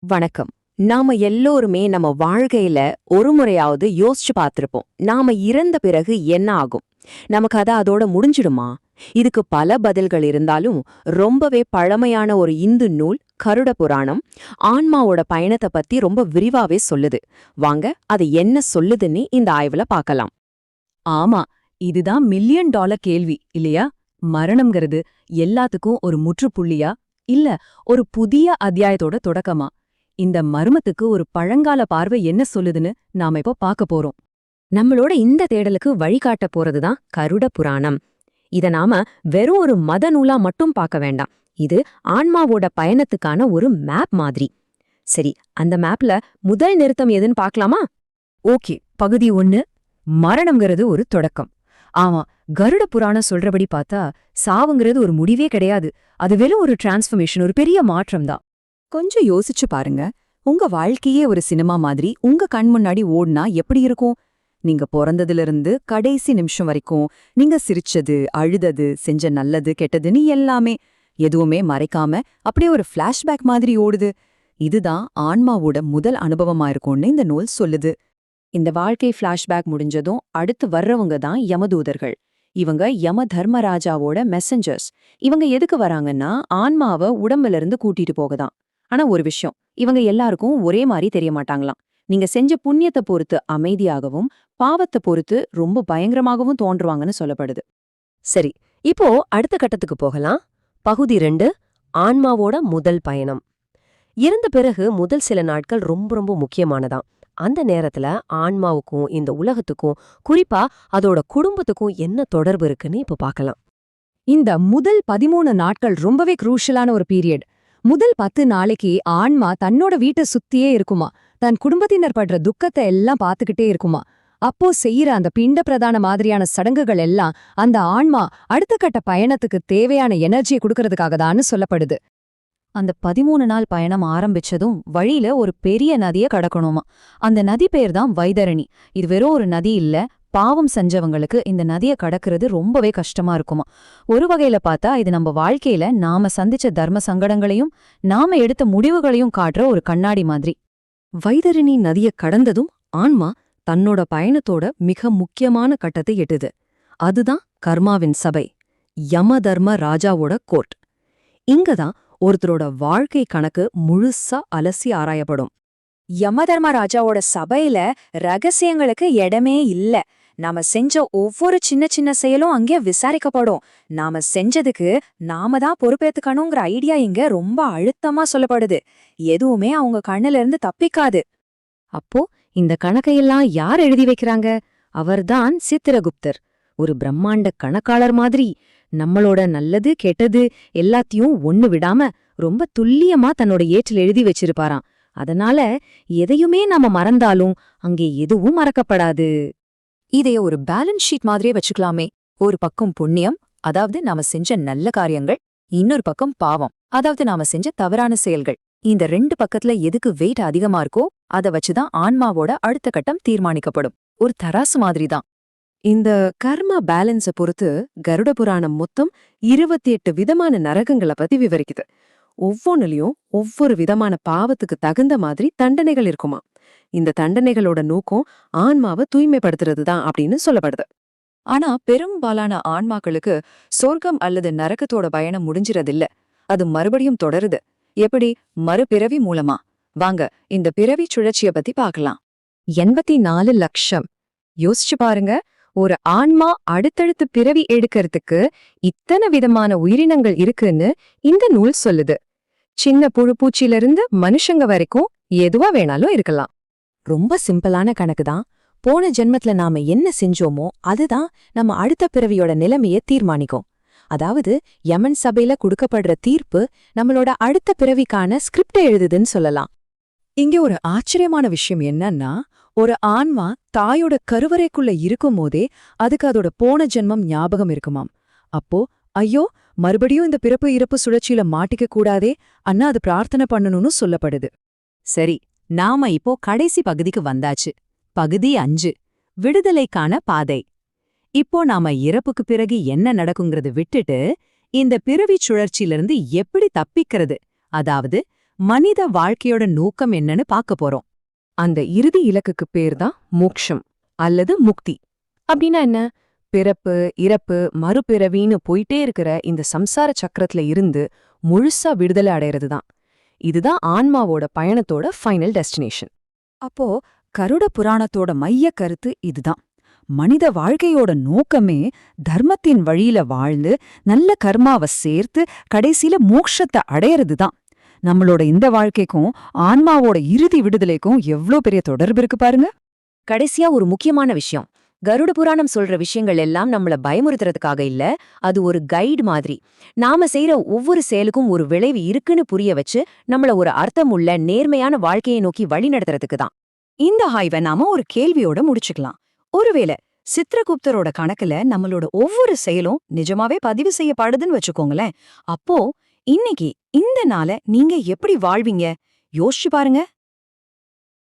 வணக்கம். நாம எல்லோருமே நம்ம வாழ்க்கையில ஒரு முறையாவது யோசிச்சு பார்த்திருப்போம். நாம இறந்த பிறகு என்ன ஆகும்? நமக்கு அதோட முடிஞ்சிடுமா? இதுக்கு பல பதில்கள் இருந்தாலும் ரொம்பவே பழமையான ஒரு இந்து நூல் கருட புராணம் ஆன்மாவோட பயணத்தை பத்தி ரொம்ப விரிவாவே சொல்லுது. வாங்க அது என்ன சொல்லுதுன்னு இந்த ஆய்வுல பார்க்கலாம். ஆமா, இதுதான் மில்லியன் டாலர் கேள்வி இல்லையா? மரணம்ங்கிறது எல்லாத்துக்கும் ஒரு முற்றுப்புள்ளியா இல்ல ஒரு புதிய அத்தியாயத்தோட தொடக்கமா? இந்த மர்மத்துக்கு ஒரு பழங்கால பார்வை என்ன சொல்லுதுன்னு நாம இப்போ பார்க்க போறோம். நம்மளோட இந்த தேடலுக்கு வழிகாட்ட போறதுதான் கருட புராணம். இத நாம வெறும் ஒரு மத நூலா மட்டும் பார்க்க வேண்டாம். இது ஆன்மாவோட பயணத்துக்கான ஒரு மேப் மாதிரி. சரி, அந்த மேப்ல முதல் நிறுத்தம் எதுன்னு பார்க்கலாமா? ஓகே, பகுதி 1. மரணம்ங்கிறது ஒரு தொடக்கம். ஆமா, கருட புராணம் சொல்றபடி பார்த்தா சாவுங்கிறது ஒரு முடிவே கிடையாது. அது வெறும் ஒரு டிரான்ஸ்ஃபர்மேஷன், ஒரு பெரிய மாற்றம் தான். கொஞ்சம் யோசிச்சு பாருங்க. உங்க வாழ்க்கையே ஒரு சினிமா மாதிரி உங்க கண் முன்னாடி ஓடுனா எப்படி இருக்கும்? நீங்க பிறந்ததிலிருந்து கடைசி நிமிஷம் வரைக்கும் நீங்க சிரிச்சது, அழுதது, செஞ்ச நல்லது கெட்டதுன்னு எல்லாமே எதுவுமே மறைக்காம அப்படியே ஒரு ஃபிளாஷ்பேக் மாதிரி ஓடுது. இதுதான் ஆன்மாவோட முதல் அனுபவமா இருக்கும்னு இந்த நூல் சொல்லுது. இந்த வாழ்க்கை ஃபிளாஷ்பேக் முடிஞ்சதும் அடுத்து வர்றவங்க தான் யமதூதர்கள். இவங்க யம தர்மராஜாவோட மெசஞ்சர்ஸ். இவங்க எதுக்கு வராங்கன்னா ஆன்மாவை உடம்புல இருந்து கூட்டிட்டு போகதான். ஆனா ஒரு விஷயம், இவங்க எல்லாருக்கும் ஒரே மாதிரி தெரிய மாட்டாங்களாம். நீங்க செஞ்ச புண்ணியத்தை பொறுத்து அமைதியாகவும் பாவத்தை பொறுத்து ரொம்ப பயங்கரமாகவும் தோன்றுவாங்கன்னு சொல்லப்படுது. சரி, இப்போ அடுத்த கட்டத்துக்கு போகலாம். பகுதி 2, ஆன்மாவோட முதல் பயணம். இறந்த பிறகு முதல் சில நாட்கள் ரொம்ப ரொம்ப முக்கியமானதாம். அந்த நேரத்துல ஆன்மாவுக்கும் இந்த உலகத்துக்கும், குறிப்பா அதோட குடும்பத்துக்கும் என்ன தொடர்பு இருக்குன்னு இப்ப பார்க்கலாம். இந்த முதல் 13 நாட்கள் ரொம்பவே குரூஷியலான ஒரு பீரியட். முதல் 10 நாளைக்கு ஆன்மா தன்னோட வீட்டை சுத்தியே இருக்குமா, தன் குடும்பத்தினர் படுற துக்கத்தை எல்லாம் பார்த்துக்கிட்டே இருக்குமா. அப்போ செய்யற அந்த பிண்ட பிரதான மாதிரியான சடங்குகள் எல்லாம் அந்த ஆன்மா அடுத்த கட்ட பயணத்துக்கு தேவையான எனர்ஜியை கொடுக்கறதுக்காக தான்னு சொல்லப்படுது. அந்த 13 நாள் பயணம் ஆரம்பிச்சதும் வழியில ஒரு பெரிய நதியை கடக்கணுமா. அந்த நதி பேர் தான் வைதரணி. இது வெறும் ஒரு நதி இல்ல, பாவம் செஞ்சவங்களுக்கு இந்த நதியை கடக்கிறது ரொம்பவே கஷ்டமா இருக்குமா. ஒரு வகையில பார்த்தா இது நம்ம வாழ்க்கையில நாம சந்திச்ச தர்ம சங்கடங்களையும் நாம எடுத்த முடிவுகளையும் காட்டுற ஒரு கண்ணாடி மாதிரி. வைதரணி நதியை கடந்ததும் ஆன்மா தன்னோட பயணத்தோட மிக முக்கியமான கட்டத்தை எட்டுது. அதுதான் கர்மாவின் சபை, யம தர்ம ராஜாவோட கோர்ட். இங்கதான் ஒருத்தரோட வாழ்க்கை கணக்கு முழுசா அலசி ஆராயப்படும். யமதர்ம ராஜாவோட சபையில ரகசியங்களுக்கு இடமே இல்ல. நாம செஞ்ச ஒவ்வொரு சின்ன சின்ன செயலும் அங்கே விசாரிக்கப்படும். நாம செஞ்சதுக்கு நாம தான் பொறுப்பேத்துக்கணுங்கிற ஐடியா இங்க ரொம்ப அழுத்தமா சொல்லப்படுது. எதுவுமே அவங்க கண்ணுல இருந்து தப்பிக்காது. அப்போ இந்த கணக்கையெல்லாம் யார் எழுதி வைக்கிறாங்க? அவர்தான் சித்திரகுப்தர். ஒரு பிரம்மாண்ட கணக்காளர் மாதிரி நம்மளோட நல்லது கெட்டது எல்லாத்தையும் ஒண்ணு விடாம ரொம்ப துல்லியமா தன்னோட ஏற்றில் எழுதி வச்சிருப்பாராம். அதனால எதையுமே நாம மறந்தாலும் அங்கே எதுவும் மறக்கப்படாது. இதைய ஒரு பேலன்ஸ் ஷீட் மாதிரியே வச்சுக்கலாமே. ஒரு பக்கம் புண்ணியம், அதாவது நாம செஞ்ச நல்ல காரியங்கள். இன்னொரு பக்கம் பாவம், அதாவது நாம செஞ்ச தவறான செயல்கள். இந்த 2 பக்கத்துல எதுக்கு வெயிட் அதிகமா இருக்கோ அத வச்சுதான் ஆன்மாவோட அடுத்த கட்டம் தீர்மானிக்கப்படும். ஒரு தராசு மாதிரிதான். இந்த கர்மா பேலன்ஸை பொறுத்து கருட புராணம் மொத்தம் 28 விதமான நரகங்களை பத்தி விவரிக்குது. ஒவ்வொன்னுலயும் ஒவ்வொரு விதமான பாவத்துக்கு தகுந்த மாதிரி தண்டனைகள் இருக்குமா. இந்த தண்டனைகளோட நோக்கம் ஆன்மாவை தூய்மைப்படுத்துறது தான் அப்படின்னு சொல்லப்படுது. ஆனா பெரும்பாலான ஆன்மாக்களுக்கு சொர்க்கம் அல்லது நரகத்தோட பயணம் முடிஞ்சிறதில்ல. அது மறுபடியும் தொடருது. எப்படி? மறுபிறவி மூலமா. வாங்க இந்த பிறவி சுழற்சிய பத்தி பார்க்கலாம். 84 லட்சம். யோசிச்சு பாருங்க, ஒரு ஆன்மா அடுத்தடுத்து பிறவி எடுக்கிறதுக்கு இத்தனை விதமான உயிரினங்கள் இருக்குன்னு இந்த நூல் சொல்லுது. சின்ன புழு பூச்சியிலிருந்து மனுஷங்க வரைக்கும் எதுவா வேணாலும் இருக்கலாம். ரொம்ப சிம்பிளான கணக்குதான். போன ஜென்மத்துல நாம என்ன செஞ்சோமோ அதுதான் நம்ம அடுத்த பிறவியோட நிலைமையை தீர்மானிக்கும். அதாவது யமன் சபையில கொடுக்கப்படுற தீர்ப்பு நம்மளோட அடுத்த பிறவிக்கான ஸ்கிரிப்டை எழுதுதுன்னு சொல்லலாம். இங்க ஒரு ஆச்சரியமான விஷயம் என்னன்னா, ஒரு ஆன்மா தாயோட கருவறைக்குள்ள இருக்கும் போதே அதுக்கு அதோட போன ஜென்மம் ஞாபகம் இருக்குமாம். அப்போ ஐயோ, மறுபடியும் இந்த பிறப்பு இறப்பு சுழற்சியில மாட்டிக்க கூடாதே அண்ணா அது பிரார்த்தனை பண்ணணும்னு சொல்லப்படுது. சரி, நாம இப்போ கடைசி பகுதிக்கு வந்தாச்சு. பகுதி 5, விடுதலைக்கான பாதை. இப்போ நாம இறப்புக்கு பிறகு என்ன நடக்குங்கிறத விட்டுட்டு இந்த பிறவி சுழற்சியிலிருந்து எப்படி தப்பிக்கிறது, அதாவது மனித வாழ்க்கையோட நோக்கம் என்னன்னு பார்க்க போறோம். அந்த இறுதி இலக்குக்கு பேர் தான் மோக்ஷம் அல்லது முக்தி. அப்படின்னா என்ன? பிறப்பு, இறப்பு, மறுபிறவின்னு போயிட்டே இருக்கிற இந்த சம்சார சக்கரத்துல இருந்து முழுசா விடுதலை அடையிறது தான். இதுதான் ஆன்மாவோட பயணத்தோட ஃபைனல் டெஸ்டினேஷன். அப்போ கருட புராணத்தோட மைய கருத்து இதுதான். மனித வாழ்க்கையோட நோக்கமே தர்மத்தின் வழியில வாழ்ந்து நல்ல கர்மாவை சேர்த்து கடைசியில மோட்சத்தை அடையறது தான். நம்மளோட இந்த வாழ்க்கைக்கும் ஆன்மாவோட இறுதி விடுதலைக்கும் எவ்ளோ பெரிய தொடர்பு இருக்கு பாருங்க. கடைசியா ஒரு முக்கியமான விஷயம். கருட புராணம் சொல்ற விஷயங்கள் எல்லாம் நம்மள பயமுறுத்துறதுக்காக இல்ல, அது ஒரு கைடு மாதிரி. நாம செய்யற ஒவ்வொரு செயலுக்கும் ஒரு விளைவு இருக்குன்னு புரிய வச்சு நம்மள ஒரு அர்த்தமுள்ள நேர்மையான வாழ்க்கையை நோக்கி வழி நடத்துறதுக்கு தான். இந்த ஆய்வை நாம ஒரு கேள்வியோட முடிச்சுக்கலாம். ஒருவேளை சித்ரகுப்தரோட கணக்குல நம்மளோட ஒவ்வொரு செயலும் நிஜமாவே பதிவு செய்யப்படுதுன்னு வச்சுக்கோங்களேன். அப்போ இன்னைக்கு இந்த நாளை நீங்க எப்படி வாழ்வீங்க? யோசிச்சு பாருங்க.